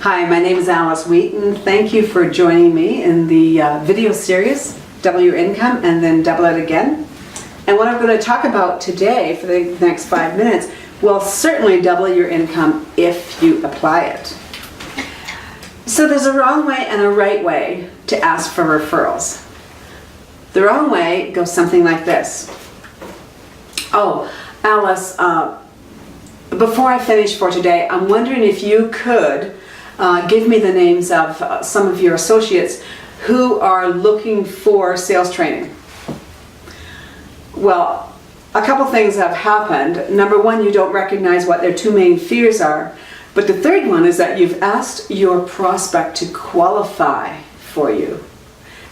Hi, my name is Alice Wheaton. Thank you for joining me in the video series, Double Your Income and then Double It Again. And what I'm going to talk about today for the next 5 minutes will certainly double your income if you apply it. So there's a wrong way and a right way to ask for referrals. The wrong way goes something like this. Oh, Alice, before I finish for today, I'm wondering if you could give me the names of some of your associates who are looking for sales training. Well, a couple things have happened. Number one, you don't recognize what their two main fears are. But the third one is that you've asked your prospect to qualify for you.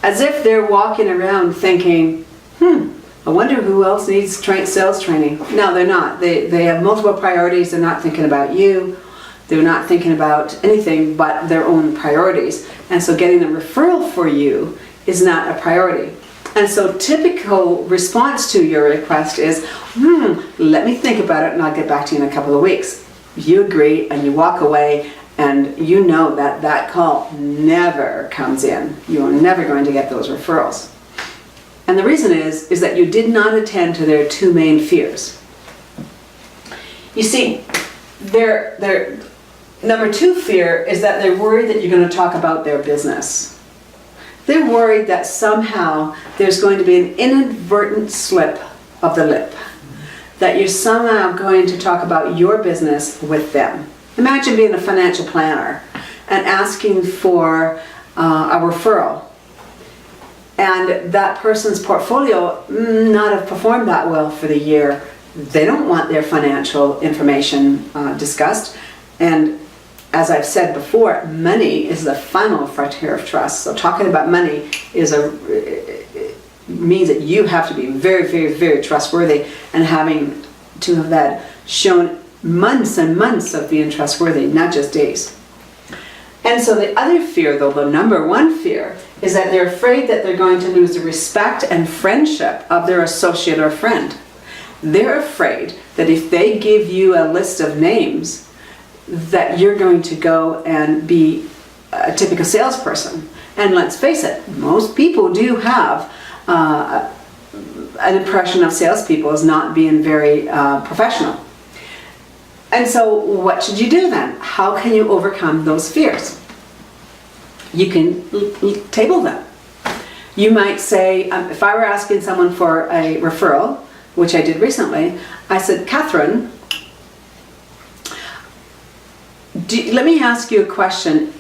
As if they're walking around thinking, I wonder who else needs sales training. No, they're not. They have multiple priorities. They're not thinking about you. They're not thinking about anything but their own priorities. And so getting a referral for you is not a priority. And so typical response to your request is, let me think about it and I'll get back to you in a couple of weeks. You agree and you walk away and you know that that call never comes in. You are never going to get those referrals. And the reason is that you did not attend to their two main fears. You see, their number two fear is that they're worried that you're going to talk about their business. They're worried that somehow there's going to be an inadvertent slip of the lip, that you're somehow going to talk about your business with them. Imagine being a financial planner and asking for a referral, and that person's portfolio not have performed that well for the year. They don't want their financial information discussed, and as I've said before, money is the final frontier of trust. So talking about money means that you have to be very, very, very trustworthy, and having to have that shown months and months of being trustworthy, not just days. And so the other fear, though, the number one fear, is that they're afraid that they're going to lose the respect and friendship of their associate or friend. They're afraid that if they give you a list of names, that you're going to go and be a typical salesperson. And let's face it, most people do have an impression of salespeople as not being very professional. And so what should you do then? How can you overcome those fears? You can table them. You might say, if I were asking someone for a referral, which I did recently, I said, Catherine, let me ask you a question.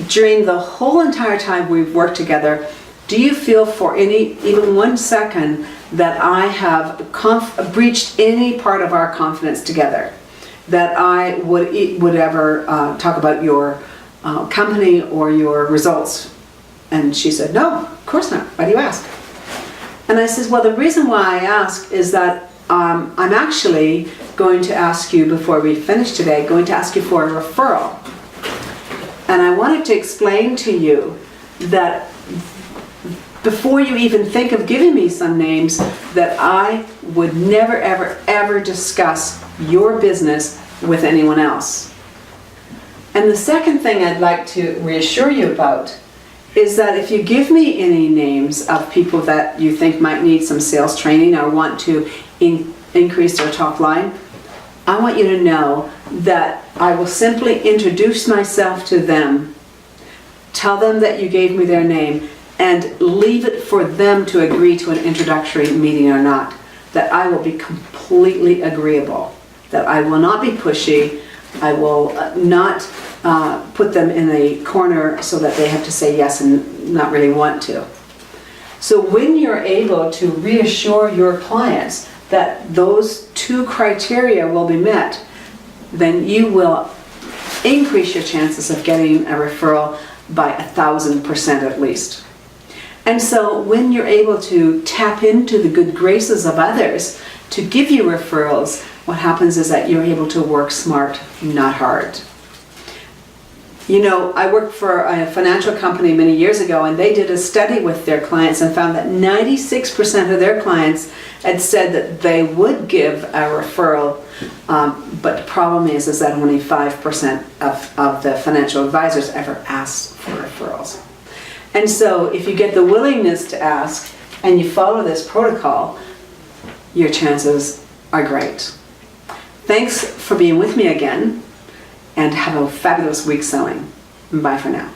During the whole entire time we've worked together, do you feel for even 1 second that I have breached any part of our confidence together? That I would ever talk about your company or your results? And she said, no, of course not. Why do you ask? And I says, well, the reason why I ask is that I'm actually going to ask you, before we finish today, going to ask you for a referral. And I wanted to explain to you that before you even think of giving me some names, that I would never, ever, ever discuss your business with anyone else. And the second thing I'd like to reassure you about is that if you give me any names of people that you think might need some sales training or want to increase their top line, I want you to know that I will simply introduce myself to them, tell them that you gave me their name, and leave it for them to agree to an introductory meeting or not. That I will be completely agreeable, that I will not be pushy, I will not put them in a corner so that they have to say yes and not really want to. So when you're able to reassure your clients that those two criteria will be met, then you will increase your chances of getting a referral by 1,000% at least. And so when you're able to tap into the good graces of others to give you referrals, what happens is that you're able to work smart, not hard. You know, I worked for a financial company many years ago, and they did a study with their clients and found that 96% of their clients had said that they would give a referral But the problem is that only 5% of the financial advisors ever ask for referrals. And so if you get the willingness to ask and you follow this protocol, your chances are great. Thanks for being with me again, and have a fabulous week selling. Bye for now.